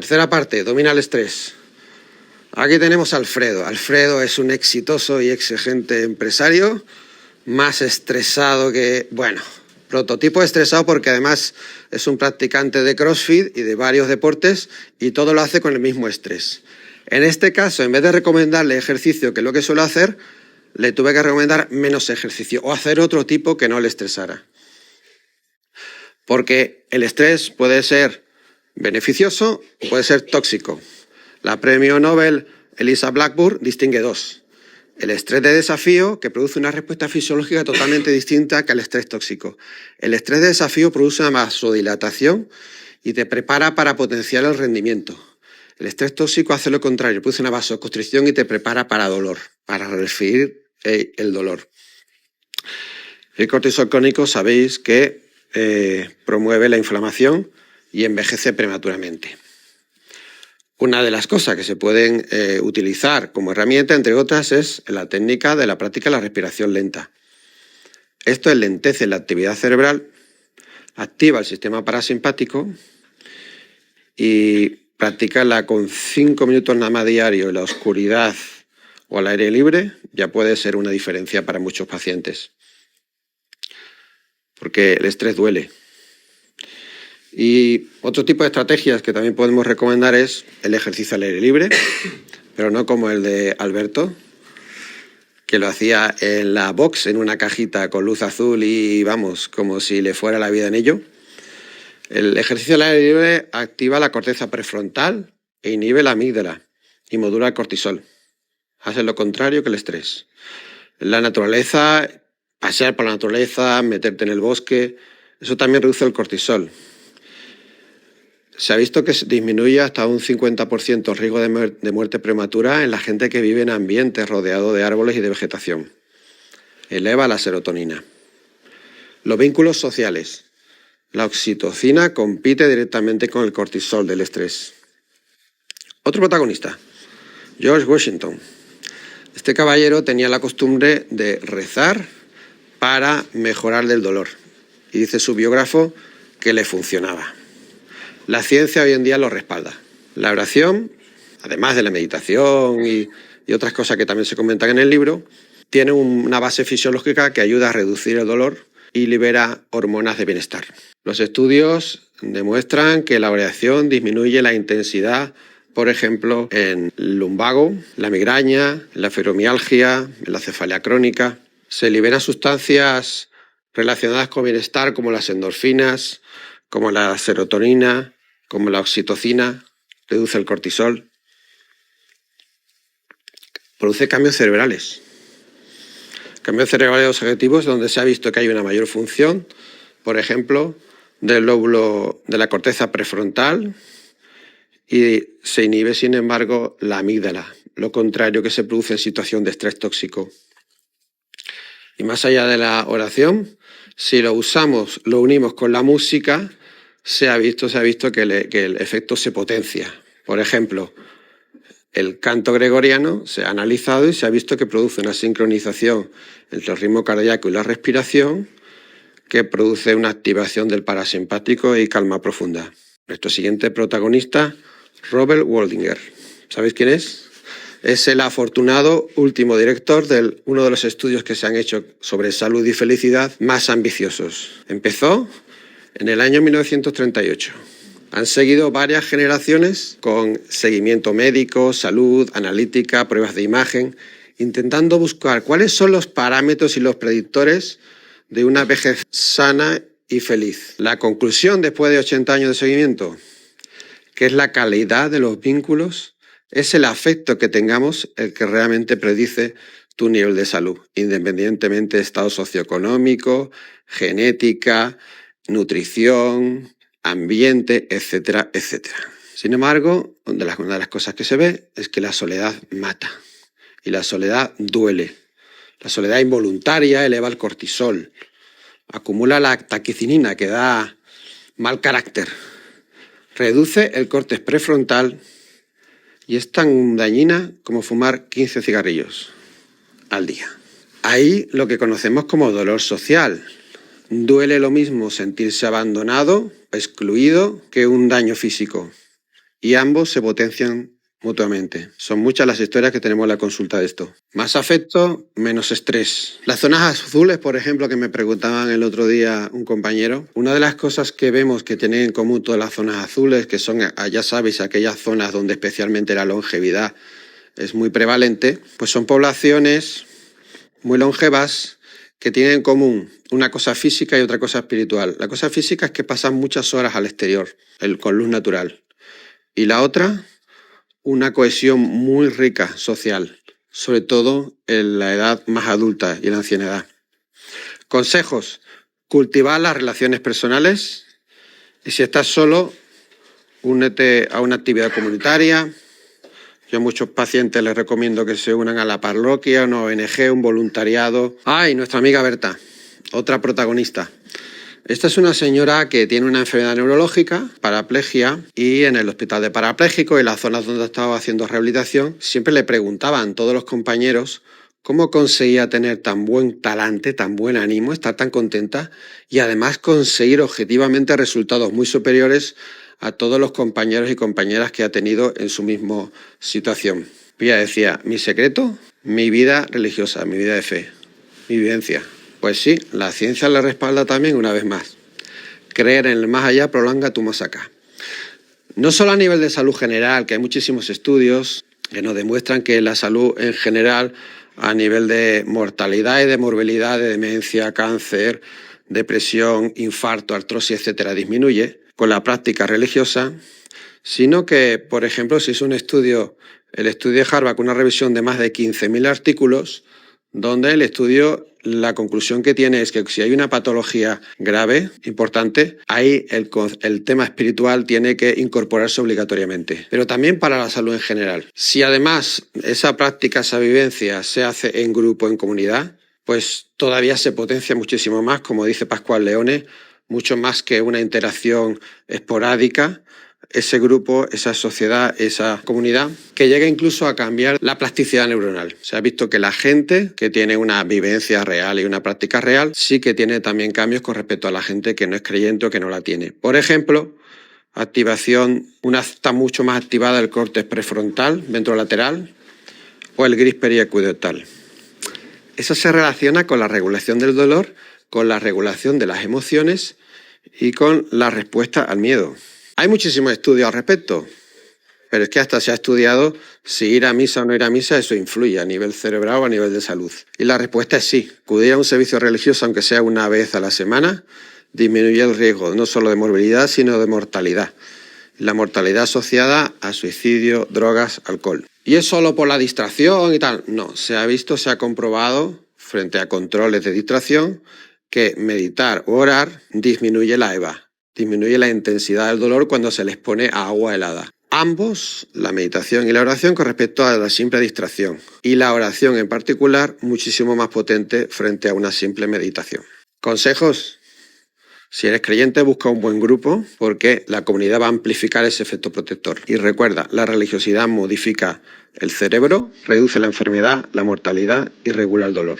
Tercera parte, domina el estrés. Aquí tenemos a Alfredo. Alfredo es un exitoso y exigente empresario, más estresado que... bueno, prototipo estresado porque además es un practicante de CrossFit y de varios deportes y todo lo hace con el mismo estrés. En este caso, en vez de recomendarle ejercicio, que es lo que suelo hacer, le tuve que recomendar menos ejercicio o hacer otro tipo que no le estresara. Porque el estrés puede ser beneficioso o puede ser tóxico. La premio Nobel Elisa Blackburn distingue dos. El estrés de desafío, que produce una respuesta fisiológica totalmente distinta que el estrés tóxico. El estrés de desafío produce una vasodilatación y te prepara para potenciar el rendimiento. El estrés tóxico hace lo contrario, produce una vasoconstricción y te prepara para dolor, para revertir el dolor. El cortisol crónico sabéis que promueve la inflamación y envejece prematuramente. Una de las cosas que se pueden utilizar como herramienta, entre otras, es la técnica de la práctica de la respiración lenta. Esto enlentece la actividad cerebral, activa el sistema parasimpático y practicarla con 5 minutos nada más diario en la oscuridad o al aire libre ya puede ser una diferencia para muchos pacientes. Porque el estrés duele. Y otro tipo de estrategias que también podemos recomendar es el ejercicio al aire libre, pero no como el de Alberto, que lo hacía en la box, en una cajita con luz azul y vamos, como si le fuera la vida en ello. El ejercicio al aire libre activa la corteza prefrontal e inhibe la amígdala y modula el cortisol. Hace lo contrario que el estrés. La naturaleza, pasear por la naturaleza, meterte en el bosque, eso también reduce el cortisol. Se ha visto que disminuye hasta un 50% el riesgo de muerte prematura en la gente que vive en ambientes rodeados de árboles y de vegetación. Eleva la serotonina. Los vínculos sociales. La oxitocina compite directamente con el cortisol del estrés. Otro protagonista, George Washington. Este caballero tenía la costumbre de rezar para mejorar del dolor. Y dice su biógrafo que le funcionaba. La ciencia hoy en día lo respalda. La oración, además de la meditación y otras cosas que también se comentan en el libro, tiene una base fisiológica que ayuda a reducir el dolor y libera hormonas de bienestar. Los estudios demuestran que la oración disminuye la intensidad, por ejemplo, en el lumbago, la migraña, la fibromialgia, la cefalea crónica. Se liberan sustancias relacionadas con bienestar como las endorfinas, como la serotonina, como la oxitocina, reduce el cortisol, produce cambios cerebrales. Cambios cerebrales objetivos donde se ha visto que hay una mayor función, por ejemplo, del lóbulo de la corteza prefrontal y se inhibe, sin embargo, la amígdala, lo contrario que se produce en situación de estrés tóxico. Y más allá de la oración, si lo unimos con la música, se ha visto que el efecto se potencia. Por ejemplo, el canto gregoriano se ha analizado y se ha visto que produce una sincronización entre el ritmo cardíaco y la respiración que produce una activación del parasimpático y calma profunda. Nuestro siguiente protagonista, Robert Waldinger. ¿Sabéis quién es? Es el afortunado último director de uno de los estudios que se han hecho sobre salud y felicidad más ambiciosos. Empezó en el año 1938. Han seguido varias generaciones con seguimiento médico, salud, analítica, pruebas de imagen, intentando buscar cuáles son los parámetros y los predictores de una vejez sana y feliz. La conclusión después de 80 años de seguimiento, que es la calidad de los vínculos, es el afecto que tengamos el que realmente predice tu nivel de salud, independientemente de estado socioeconómico, genética, nutrición, ambiente, etcétera, etcétera. Sin embargo, una de las cosas que se ve es que la soledad mata y la soledad duele. La soledad involuntaria eleva el cortisol, acumula la taquicinina que da mal carácter, reduce el córtex prefrontal y es tan dañina como fumar 15 cigarrillos al día. Ahí lo que conocemos como dolor social. Duele lo mismo sentirse abandonado, excluido, que un daño físico. y ambos se potencian mutuamente. Son muchas las historias que tenemos en la consulta de esto. Más afecto, menos estrés. Las zonas azules, por ejemplo, que me preguntaban el otro día un compañero, una de las cosas que vemos que tienen en común todas las zonas azules, que son, ya sabéis, aquellas zonas donde especialmente la longevidad es muy prevalente, pues son poblaciones muy longevas que tienen en común una cosa física y otra cosa espiritual. La cosa física es que pasan muchas horas al exterior, con luz natural. Y la otra, una cohesión muy rica social, sobre todo en la edad más adulta y en la ancianidad. Consejos: cultivar las relaciones personales y si estás solo, únete a una actividad comunitaria. Yo a muchos pacientes les recomiendo que se unan a la parroquia, una ONG, un voluntariado. Y nuestra amiga Berta, otra protagonista. Esta es una señora que tiene una enfermedad neurológica, paraplegia, y en el hospital de parapléjicos, en las zonas donde estaba haciendo rehabilitación, siempre le preguntaban todos los compañeros cómo conseguía tener tan buen talante, tan buen ánimo, estar tan contenta y además conseguir objetivamente resultados muy superiores a todos los compañeros y compañeras que ha tenido en su misma situación. Ella decía: mi secreto, mi vida religiosa, mi vida de fe, mi vivencia. Pues sí, la ciencia le respalda también una vez más. Creer en el más allá prolonga tu más acá. No solo a nivel de salud general, que hay muchísimos estudios que nos demuestran que la salud en general, a nivel de mortalidad y de morbilidad, de demencia, cáncer, depresión, infarto, artrosis, etcétera, disminuye con la práctica religiosa, sino que, por ejemplo, se hizo un estudio, el estudio de Harvard, con una revisión de más de 15.000 artículos, donde el estudio, la conclusión que tiene es que si hay una patología grave, importante, ahí el tema espiritual tiene que incorporarse obligatoriamente. Pero también para la salud en general. Si además esa práctica, esa vivencia se hace en grupo, en comunidad, pues todavía se potencia muchísimo más, como dice Pascual Leone, mucho más que una interacción esporádica. Ese grupo, esa sociedad, esa comunidad, que llega incluso a cambiar la plasticidad neuronal. Se ha visto que la gente que tiene una vivencia real y una práctica real sí que tiene también cambios con respecto a la gente que no es creyente o que no la tiene. Por ejemplo, está mucho más activada el córtex prefrontal, ventrolateral, o el gris periaqueductal. Eso se relaciona con la regulación del dolor, con la regulación de las emociones y con la respuesta al miedo. Hay muchísimos estudios al respecto, pero es que hasta se ha estudiado si ir a misa o no ir a misa, eso influye a nivel cerebral o a nivel de salud. Y la respuesta es sí. Acudir a un servicio religioso, aunque sea una vez a la semana, disminuye el riesgo no solo de morbilidad, sino de mortalidad. La mortalidad asociada a suicidio, drogas, alcohol. ¿Y es solo por la distracción y tal? No, se ha visto, se ha comprobado, frente a controles de distracción, que meditar o orar disminuye la EVA. Disminuye la intensidad del dolor cuando se les pone a agua helada. Ambos, la meditación y la oración, con respecto a la simple distracción. Y la oración en particular, muchísimo más potente frente a una simple meditación. Consejos: si eres creyente, busca un buen grupo porque la comunidad va a amplificar ese efecto protector. Y recuerda, la religiosidad modifica el cerebro, reduce la enfermedad, la mortalidad y regula el dolor.